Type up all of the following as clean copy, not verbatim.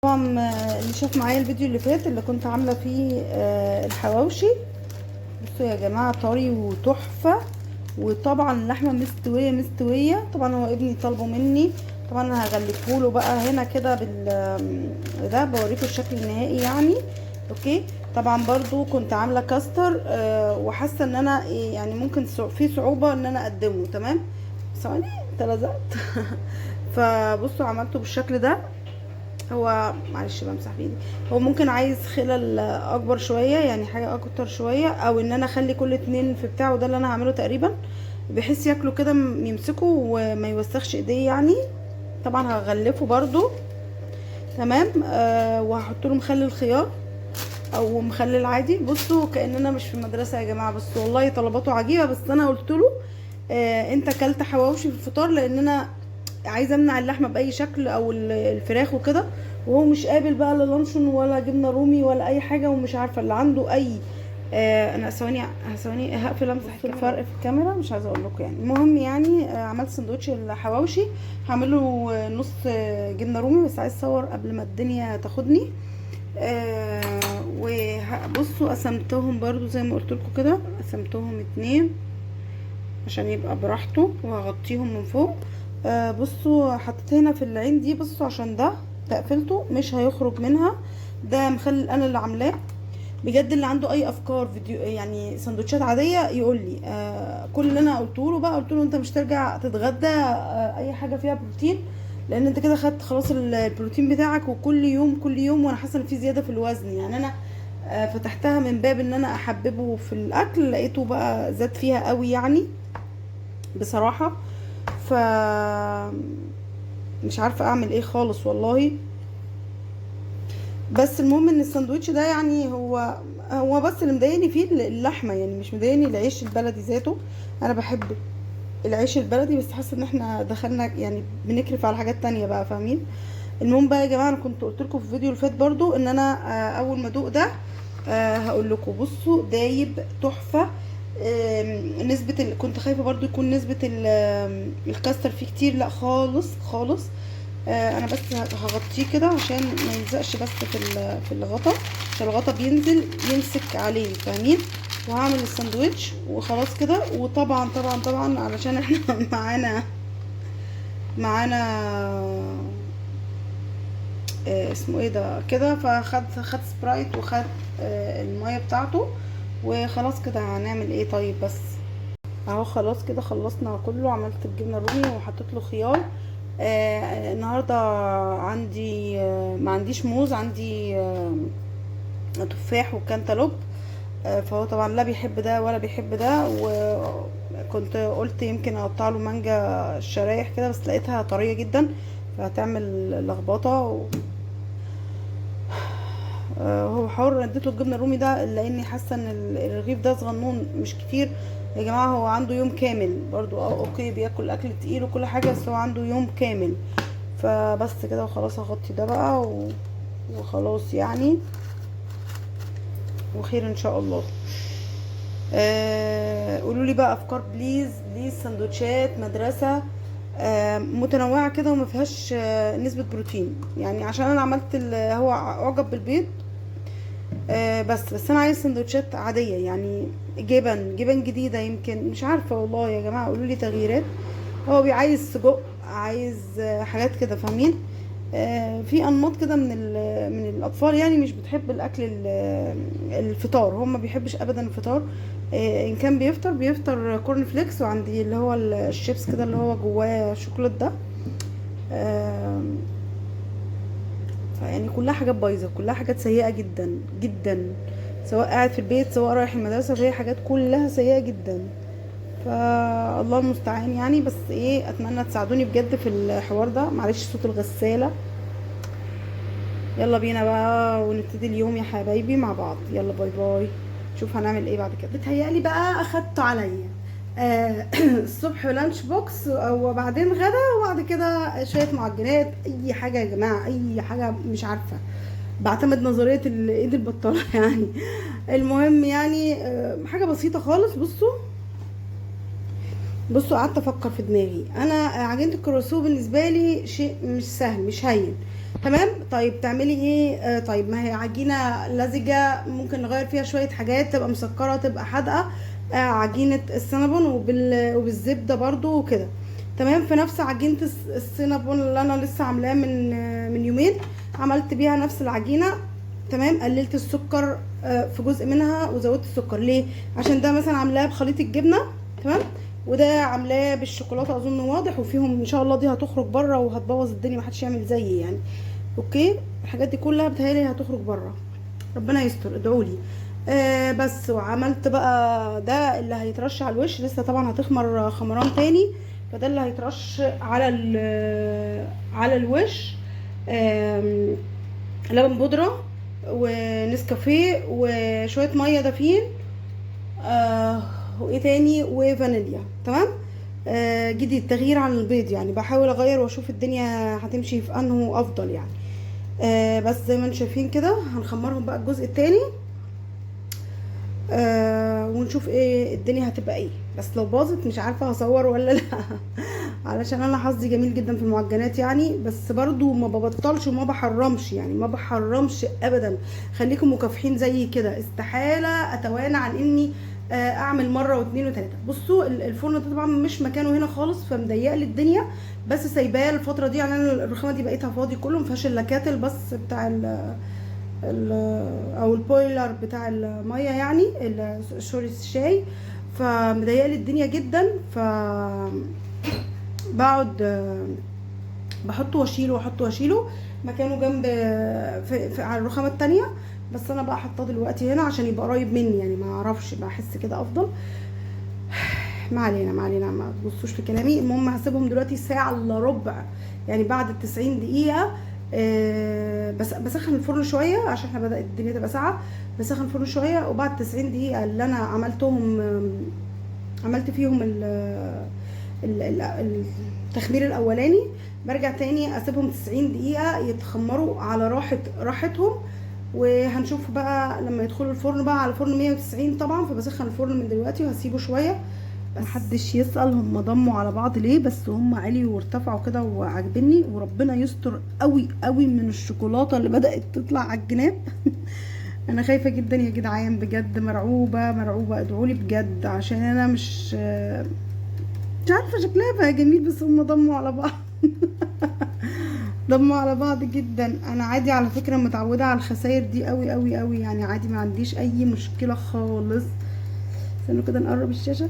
طبعا اللي شاف معايا الفيديو اللي فات اللي كنت عامله فيه الحواوشي. بصوا يا جماعه طري وتحفه، وطبعا اللحمه مستويه مستويه. طبعا هو ابني طالبه مني، طبعا انا هغلفه له بقى هنا كده بال ده بوريكم الشكل النهائي يعني. اوكي. طبعا برضو كنت عامله كاستر وحاسه ان انا يعني ممكن في صعوبه ان انا اقدمه تمام. ثواني تلزقت فبصوا عملته بالشكل ده. هو معلش بمسح بايدي. هو ممكن عايز خلل اكبر شويه، يعني حاجه اكتر شويه، او ان انا اخلي كل اتنين في بتاعه. ده اللي انا هعمله تقريبا، بحيث ياكلوا كده يمسكوا وما يوسخش ايديه يعني. طبعا هغلفه برضو تمام. وهحط له مخلل خيار او مخلل عادي. بصوا كاننا مش في المدرسه يا جماعه، بس والله طلباته عجيبه. بس انا قلت له انت اكلت حواوشي في الفطار، لان انا عايزه امنع اللحمه باي شكل او الفراخ وكده. وهو مش قابل بقى لا لانشون ولا جبنه رومي ولا اي حاجه، ومش عارفه اللي عنده اي انا ثواني هقفل امسح الفرق في الكاميرا، مش عايزه اقول لكم يعني. المهم يعني عملت سندوتش الحواوشي، هعمله نص جبنه رومي، بس عايز اصور قبل ما الدنيا تاخدني. وبصوا قسمتهم برضو زي ما قلت لكم كده، قسمتهم اتنين عشان يبقى براحته، وهغطيهم من فوق. بصوا حطيت هنا في العين دي، بصوا عشان ده تقفلته مش هيخرج منها. ده مخلل انا اللي عاملاه بجد. اللي عنده اي افكار فيديو يعني سندوتشات عاديه يقول لي. كل اللي انا قلته له بقى، قلت له انت مش ترجع تتغدى اي حاجه فيها بروتين، لان انت كده خدت خلاص البروتين بتاعك، وكل يوم كل يوم وانا حاسه ان في زياده في الوزن يعني. انا فتحتها من باب ان انا احببه في الاكل، لقيته بقى زاد فيها قوي يعني بصراحه. ف مش عارفه اعمل ايه خالص والله. بس المهم ان الساندوتش ده يعني هو بس اللي مضايقني فيه اللحمه، يعني مش مضايقني العيش البلدي ذاته. انا بحب العيش البلدي، بس حاسه ان احنا دخلنا يعني بنكرف على حاجات تانية بقى، فاهمين. المهم بقى يا جماعه، انا كنت قلت لكم في الفيديو اللي فات برضو ان انا اول ما ادوق ده هقول لكم. بصوا دايب تحفه. نسبه كنت خايفه برضو يكون نسبه الكاستر فيه كتير، لا خالص خالص. انا بس هغطيه كده عشان ما يلزقش بس في الغطا، عشان الغطا بينزل يمسك عليه، فاهمين. وهعمل الساندوتش وخلاص كده. وطبعا طبعا طبعا علشان احنا معانا اسمه ايه ده كده، خد سبرايت وخد الميه بتاعته. وخلاص كده هنعمل ايه طيب. بس اهو خلاص كده خلصنا كله. عملت الجبنه الرومي وحطيت له خيار. النهارده عندي ما عنديش موز، عندي تفاح وكانتالوب. فهو طبعا لا بيحب ده ولا بيحب ده. وكنت قلت يمكن اقطع له مانجا شرايح كده، بس لقيتها طريه جدا فهتعمل لخبطه. هو حر. اديته الجبنه الرومي ده لاني حاسه ان الرغيف ده صغنون مش كتير يا جماعه. هو عنده يوم كامل برضو. اوكي بياكل اكل تقيل وكل حاجه، بس هو عنده يوم كامل. فبس كده وخلاص هغطي ده بقى وخلاص يعني، وخير ان شاء الله. قولوا لي بقى افكار بليز بليز. سندوتشات مدرسه متنوعه كده وما فيهاش نسبه بروتين يعني، عشان انا عملت هو اعجب بالبيض. بس انا عايز سندوتشات عاديه يعني، جبن جديده يمكن، مش عارفه والله يا جماعه. قولوا لي تغييرات. هو عايز سجق، عايز حاجات كده، فاهمين. في انماط كده من الاطفال يعني مش بتحب الاكل الفطار. هم ما بيحبش ابدا الفطار. ان كان بيفطر كورن فليكس، وعندي اللي هو الشيبس كده اللي هو جواه شوكولاته ده. يعني كلها حاجات بايظه، كلها حاجات سيئه جدا جدا، سواء قاعد في البيت سواء رايح المدرسه. فهي حاجات كلها سيئه جدا. فالله المستعان يعني. بس ايه، اتمنى تساعدوني بجد في الحوار ده. معلش صوت الغساله. يلا بينا بقى ونبتدي اليوم يا حبايبي مع بعض. يلا باي باي. شوف هنعمل ايه بعد كده. بتهيألي بقى اخدته عليا الصبح لانش بوكس، وبعدين غدا، وبعد كده شويه معجنات، اي حاجه يا جماعه، اي حاجه مش عارفه. بعتمد نظريه الايد البطاله يعني. المهم يعني حاجه بسيطه خالص. بصوا قعدت افكر في دماغي. انا عجينه الكرواسون بالنسبه لي شيء مش سهل مش هين. تمام. طيب تعملي ايه؟ طيب ما هي عجينه لزجه، ممكن نغير فيها شويه حاجات، تبقى مسكره تبقى حادقه. عجينه السينابون وبالزبده برضو وكده. تمام. في نفس عجينه السينابون اللي انا لسه عاملاه من يومين، عملت بيها نفس العجينه. تمام. قللت السكر في جزء منها، وزودت السكر ليه؟ عشان ده مثلا عاملاه بخليط الجبنه. تمام. وده عاملاه بالشوكولاته، اظن واضح. وفيهم ان شاء الله دي هتخرج بره وهتبوظ الدنيا، محدش يعمل زيي يعني. اوكي. الحاجات دي كلها بتهيألي هتخرج بره، ربنا يستر، ادعولي. بس وعملت بقى ده اللي هيترش على الوش، لسه طبعا هتخمر خمران تاني. فده اللي هيترش على الوش. آم، لبن بودرة ونسكافيه وشوية مية دافيين. وايه تاني؟ وفانيليا. تمام. جديد، تغيير عن البيض يعني، بحاول اغير واشوف الدنيا هتمشي في انه افضل يعني. بس زي ما انتم شايفين كده، هنخمرهم بقى الجزء التاني. ونشوف ايه الدنيا هتبقى ايه. بس لو باظت مش عارفه هصور ولا لا. علشان انا حظي جميل جدا في المعجنات يعني، بس برضو ما ببطلش وما بحرمش يعني، ما بحرمش ابدا. خليكم مكافحين زي كده، استحاله اتوانى عن اني اعمل مره واثنين وثلاثه. بصوا الفرن ده طبعا مش مكانه هنا خالص، فمضيق لي الدنيا. بس سايباه الفتره دي يعني، انا الرخامه دي بقيتها فاضي كله، مفيهاش الا كاتل بس بتاع او البويلر بتاع الميه يعني، سوري الشاي. فمضايق لي الدنيا جدا. بقعد بحطه واشيله واحطه واشيله مكانه جنب على الرخامه التانية. بس انا بقى حاطاه دلوقتي هنا عشان يبقى قريب مني يعني، ما اعرفش، بحس كده افضل. ما علينا ما علينا، ما تبصوش في كلامي. المهم هسيبهم دلوقتي ساعة الا ربع يعني، بعد ال90 دقيقة. بس بسخن الفرن شوية عشان احنا بدأت الدنيا تبقى ساعة. بسخن الفرن شوية، وبعد 90 دقيقة اللي انا عملتهم، عملت فيهم التخمير الاولاني، برجع تاني اسيبهم 90 دقيقة يتخمروا على راحتهم. وهنشوف بقى لما يدخلوا الفرن بقى على فرن 190 طبعا. فبسخن الفرن من دلوقتي وهسيبه شويه. محدش يسأل هم ضموا على بعض ليه، بس هم عليوا وارتفعوا كده وعاجبني. وربنا يستر قوي قوي من الشوكولاته اللي بدأت تطلع على الجناب. انا خايفه جدا يا جدعان، بجد مرعوبه مرعوبه. ادعولي بجد، عشان انا مش عارفه شكلها بقى جميل، بس هم ضموا على بعض. ضموا على بعض جدا. انا عادي على فكره، متعوده على الخسائر دي قوي قوي قوي يعني، عادي ما عنديش اي مشكله خالص. استنوا كده نقرب الشاشه.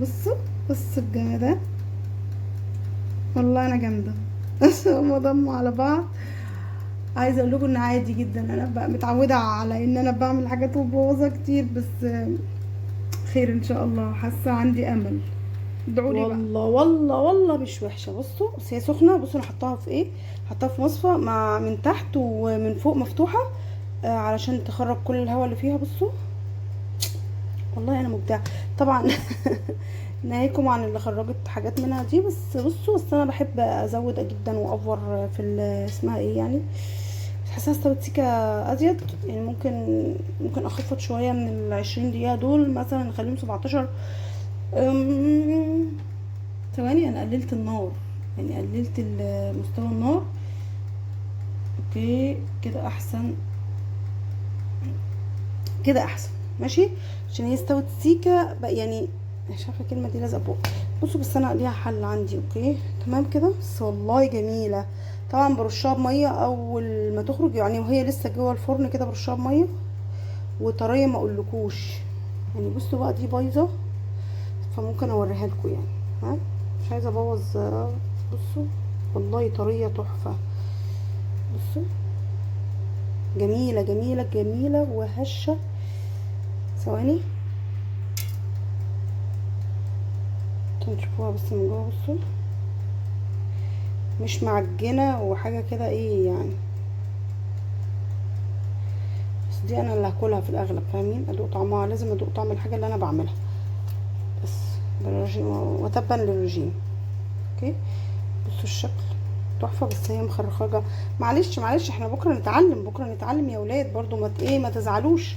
بصوا بصوا الجمدان، والله انا جامده. بس هم ضموا على بعض. عايزه اقول لكم ان عادي جدا، انا بقى متعوده على ان انا بعمل حاجات وبوظها كتير. بس خير ان شاء الله، حاسه عندي امل. ادعوا لي بقى. والله والله والله مش وحشه. بصوا بس هي سخنه. بصوا انا حطاها في ايه، حطاها في مصفى مع من تحت ومن فوق مفتوحه، علشان تخرج كل الهواء اللي فيها. بصوا والله انا مبدعه طبعا. ناهيكم عن اللي خرجت حاجات منها دي. بس بصوا، بس انا بحب ازود جدا وافور في اسمها ايه يعني، حاسه استوت سيكه ازيد يعني. ممكن اخفض شويه من ال20 دقيقه دول، مثلا نخليهم 17. ثواني، انا قللت النار يعني، قللت مستوى النار. اوكي كده احسن، كده احسن ماشي. عشان هي استوت سيكه بقى يعني، مش عارفه الكلمه دي لازقه بقى. بصوا بس انا ليها حل عندي. اوكي تمام كده. بس والله جميله. طبعا برشها بميه اول ما تخرج يعني، وهي لسه جوه الفرن كده برشها بميه وطريه ما اقولكوش يعني. بصوا بقى دي بايظه، فممكن اوريها لكم يعني. ها مش عايزه ابوظ. بصوا والله طريه تحفه. بصوا جميله جميله جميله وهشه. ثواني تشوفوها بس من جوه. بصوا مش معجنه وحاجه كده ايه يعني، بس دي انا اللي هاكلها في الاغلب، فاهمين؟ ادوق طعمها، لازم ادوق طعم الحاجه اللي انا بعملها. بس بالرجيم وتبا للرجيم. اوكي بصوا الشكل تحفه. بس هي مخرخجه. معلش معلش، احنا بكره نتعلم، بكره نتعلم يا ولاد برضو. ما ايه ما تزعلوش،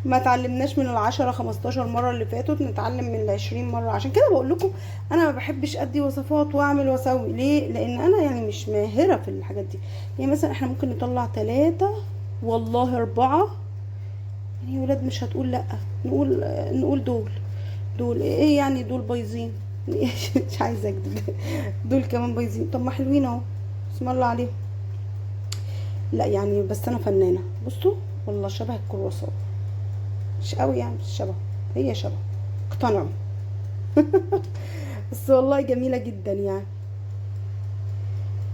ما تعلمناش من العشرة 15 مرة اللي فاتوا، نتعلم من ال20 مرة. عشان كده بقول لكم انا ما بحبش ادي وصفات واعمل واسوي. ليه؟ لان انا يعني مش ماهرة في الحاجات دي. يعني مثلا احنا ممكن نطلع 3 والله 4، يعني ولاد مش هتقول لا، نقول دول ايه يعني؟ دول بايظين. مش عايزه اكدب، دول كمان بايظين. طب ما حلوين اهو، بسم الله عليهم. لا يعني بس انا فنانه. بصوا والله شبه الكرواسون، مش قوي يعني، مش شبه، هي شبه، اقتنعوا. بس والله جميله جدا يعني،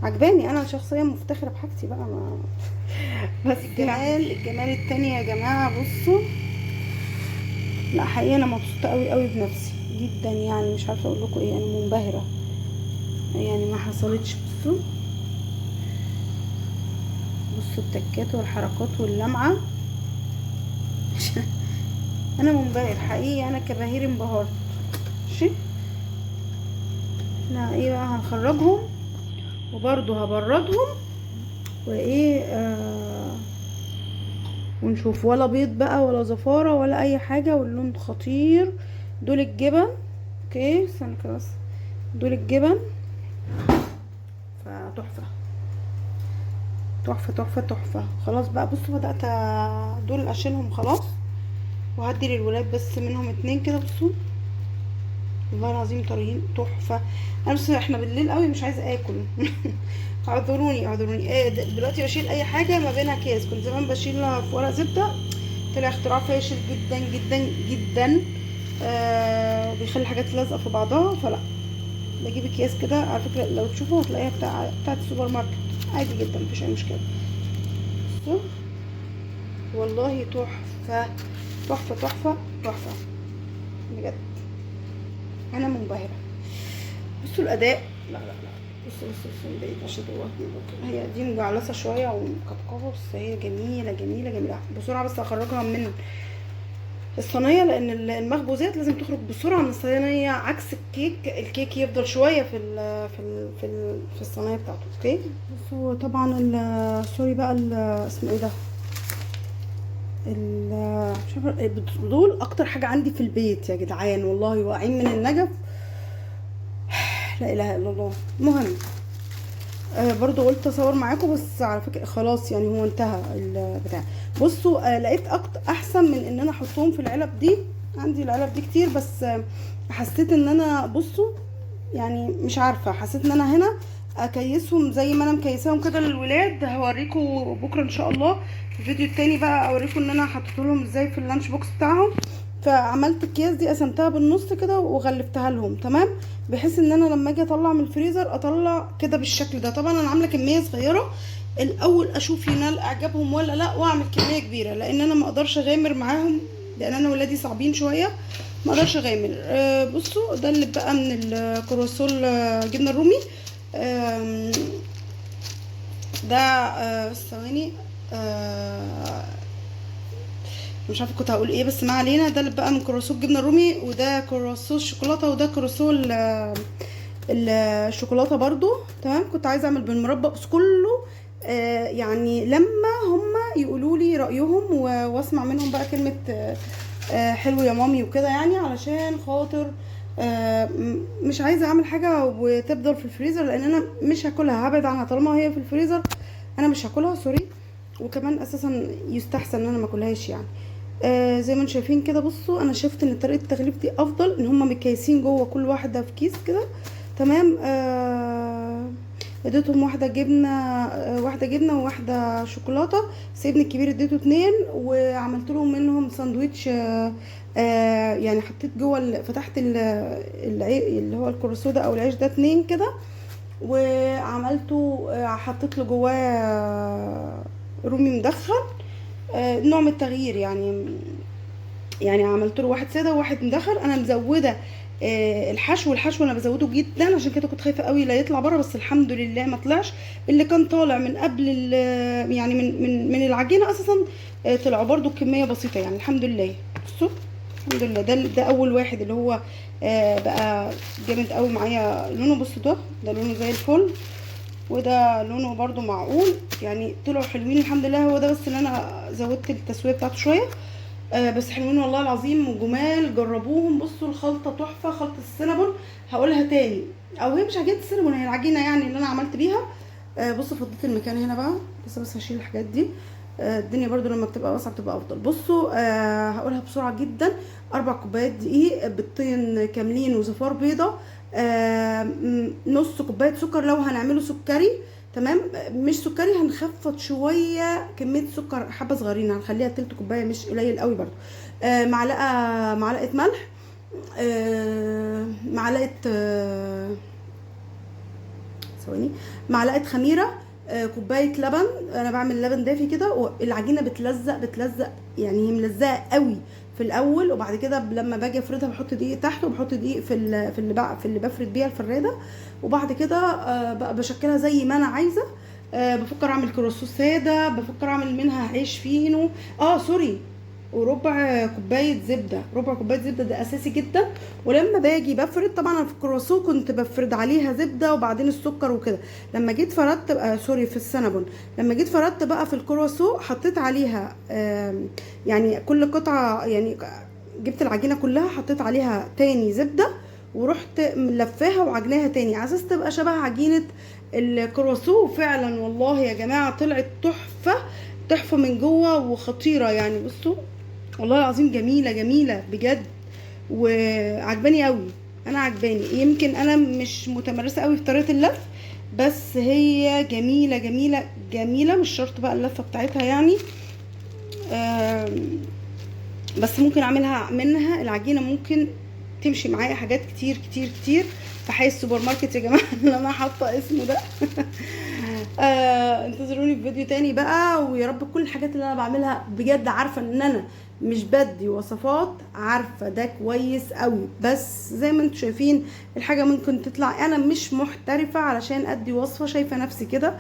عجباني. انا شخصيا مفتخره بحاجتي بقى. ما بس الجمال التاني يا جماعه، بصوا. لا حقيقة انا مبسوطة قوي قوي بنفسي جدا يعني، مش عارفة اقول لكم ايه، انا منبهرة يعني، ما حصلتش. بصوا التكات والحركات واللمعة. انا منبهر حقيقي، انا كبهير انبهرت. ماشي، احنا ايه بقى، هنخرجهم وبرضو هبردهم وايه ونشوف، ولا بيض بقى ولا زفارة ولا اي حاجة، واللون خطير. دول الجبن. اوكي استنى كده بس، دول الجبن، فتحفة تحفة تحفة تحفة. خلاص بقى بصوا، بدأت دول اشيلهم خلاص، وهدي للولاد بس منهم 2 كده. بصوا والله العظيم طريين تحفة. انا بس احنا بالليل قوي مش عايزة اكل. اعذروني ايه، دلوقتي بشيل اي حاجة ما بينها اكياس. كنت زمان بشيلها في ورق زبدة، طلع اختراع فاشل جدا جدا جدا. بيخلي الحاجات لازقة في بعضها، فلا بجيب اكياس كده. على فكرة لو تشوفوا هتلاقيها بتاعت السوبر ماركت، عادي جدا مفيش اي مشكلة. بصوا والله تحفة تحفة تحفة تحفة بجد، انا منبهرة. بصوا الاداء، لا بصوا بعيد عشان هي دي مجعلصة شوية ومكبكبة، بس هي جميلة جميلة جميلة. بسرعة بس هخرجها من الصينية، لان المخبوزات لازم تخرج بسرعة من الصينية، عكس الكيك يفضل شوية في الصينية بتاعته. اوكي بصوا طبعا سوري بقى، اسمه ايه ده، مش عارفة، دول اكتر حاجة عندي في البيت يا جدعان، والله واقعين من النجف. لا اله الا الله. المهم برضو قلت اصور معاكم، بس على فكرة خلاص يعني هو انتهى البتاع. بصوا لقيت احسن من ان انا احطهم في العلب دي. عندي العلب دي كتير، بس حسيت ان انا، بصوا يعني مش عارفة، حسيت ان انا هنا اكيسهم زي ما انا مكيساهم كده للولاد. هوريكم بكرة ان شاء الله في الفيديو التاني بقى، اوريكم ان انا حطيت لهم ازاي في اللانش بوكس بتاعهم. فعملت الكياس دي، قسمتها بالنص كده وغلفتها لهم تمام، بحيث ان انا لما اجي اطلع من الفريزر اطلع كده بالشكل ده. طبعا انا عامله كميه صغيره الاول، اشوف ينال اعجابهم ولا لا، واعمل كميه كبيره، لان انا ما اقدرش اغامر معاهم، لان انا ولادي صعبين شويه، ما اقدرش اغامر. بصوا ده اللي بقى من الكرواسون جبنه الرومي. ده بس ثواني، مش عارفه كنت هقول ايه، بس ما علينا. ده اللي بقى من كرواسون جبنه رومي، وده كرواسون شوكولاته، وده كرواسون الشوكولاته برضو تمام. كنت عايزه اعمل بالمربى، بس كله يعني لما هم يقولوا لي رايهم واسمع منهم بقى كلمه حلو يا مامي وكده، يعني علشان خاطر مش عايزه اعمل حاجه وتفضل في الفريزر، لان انا مش هاكلها، هبعد عنها طالما هي في الفريزر. انا مش هاكلها سوري، وكمان اساسا يستحسن ان انا ما اكلهاش يعني. زي ما انتم شايفين كده. بصوا انا شفت ان طريقه التغليف دي افضل، ان هم متكيسين جوه كل واحده في كيس كده تمام. اديتهم واحده جبنه وواحده شوكولاته. سيبني الكبير اديته 2، وعملت لهم منهم ساندويتش. يعني حطيت جوه فتحت اللي هو الكروسو ده او العيش ده 2 كده، وعملته حطيت له جواه رومي مدخن. نوع من التغيير يعني، يعني عملت له واحد ساده وواحد مدخن. انا مزوده الحشو انا بزوده جدا، عشان كده كنت خايفه قوي لا يطلع بره، بس الحمد لله ما طلعش. اللي كان طالع من قبل يعني من العجينه اساسا طلعوا برده كميه بسيطه يعني، الحمد لله. بصوا الحمد لله، ده اول واحد اللي هو بقى جامد قوي معايا لونه. بصوا ده لونه زي الفل. وده لونه برضو معقول يعني، طلعوا حلوين الحمد لله. هو ده بس اللي انا زودت التسويه بتاعته شويه. بس حلوين والله العظيم وجمال، جربوهم. بصوا الخلطه تحفه، خلطه السينابون هقولها تاني، او هي مش عجينه السينابون، هي العجينه يعني اللي انا عملت بيها. بصوا فضيت المكان هنا بقى، بس هشيل الحاجات دي. الدنيا برضو لما بتبقى واسعه بتبقى افضل. بصوا هقولها بسرعه جدا. 4 كوبايات دقيق، بيضتين كاملين وصفار بيضه، نص كوبايه سكر لو هنعمله سكري، تمام. مش سكري هنخفض شويه كميه سكر حبه صغيرين، هنخليها تلت كوبايه مش قليل قوي برضو. معلقه ملح، معلقه ثواني، معلقه خميره، كوبايه لبن. انا بعمل لبن دافي كده، والعجينه بتلزق يعني، هي ملزقه قوي في الاول، وبعد كده لما باجي افردها بحط دقيق تحت، وبحط دقيق في اللي بفرد بيها الفراده. وبعد كده بقى بشكلها زي ما انا عايزه. بفكر اعمل كروسو ساده، بفكر اعمل منها عيش فينو. سوري، وربع كوبايه زبده، ربع كوبايه زبده ده اساسي جدا. ولما باجي بفرد طبعا، أنا في الكرواسون كنت بفرد عليها زبده وبعدين السكر وكده. لما جيت فردت بقى، سوري، في السنابون لما جيت فردت بقى في الكرواسون حطيت عليها يعني كل قطعه يعني، جبت العجينه كلها حطيت عليها تاني زبده، ورحت ملفاها وعجناها تاني على اساس تبقى شبه عجينه الكرواسون. فعلا والله يا جماعه طلعت تحفه، تحفه من جوه وخطيره يعني. بصوا والله العظيم جميله جميله بجد، وعجباني قوي. انا عجباني، يمكن انا مش متمرسه قوي في طريقه اللف، بس هي جميله جميله جميله. مش شرط بقى اللفه بتاعتها يعني، بس ممكن اعملها منها العجينه، ممكن تمشي معايا حاجات كتير كتير كتير في حي السوبر ماركت يا جماعه اللي انا حاطه اسمه ده. انتظروني في فيديو تاني بقى، ويا رب كل الحاجات اللي انا بعملها بجد عارفه ان انا مش بدي وصفات، عارفه ده كويس قوي، بس زي ما انتم شايفين الحاجه ممكن تطلع. انا مش محترفه علشان ادي وصفه، شايفه نفسي كده.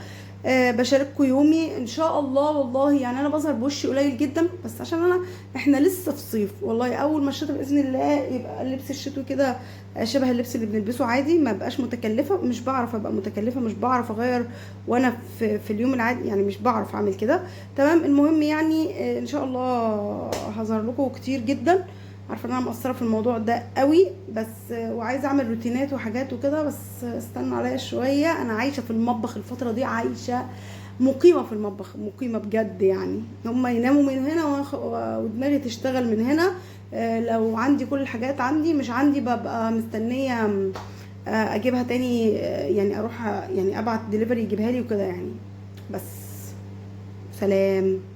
بشارككم يومي ان شاء الله. والله يعني انا بظهر بوشي قليل جدا، بس عشان احنا لسه في صيف. والله اول ما الشتاء باذن الله يبقى اللبس الشتوي كده شبه اللبس اللي بنلبسه عادي، ما بقاش متكلفه. مش بعرف ابقى متكلفه، مش بعرف اغير وانا في اليوم العادي يعني، مش بعرف اعمل كده، تمام. المهم يعني ان شاء الله هظهر لكم كتير جدا. عارفه ان انا مقصره في الموضوع ده قوي، بس وعايزه اعمل روتينات وحاجات وكده، بس استنوا عليا شويه. انا عايشه في المطبخ الفتره دي، عايشه مقيمه في المطبخ، مقيمه بجد يعني. هم يناموا من هنا ودماغي تشتغل من هنا. لو عندي كل الحاجات عندي، مش عندي ببقى مستنيه اجيبها تاني، يعني اروح يعني ابعت ديليفري يجيبها لي وكده يعني. بس سلام.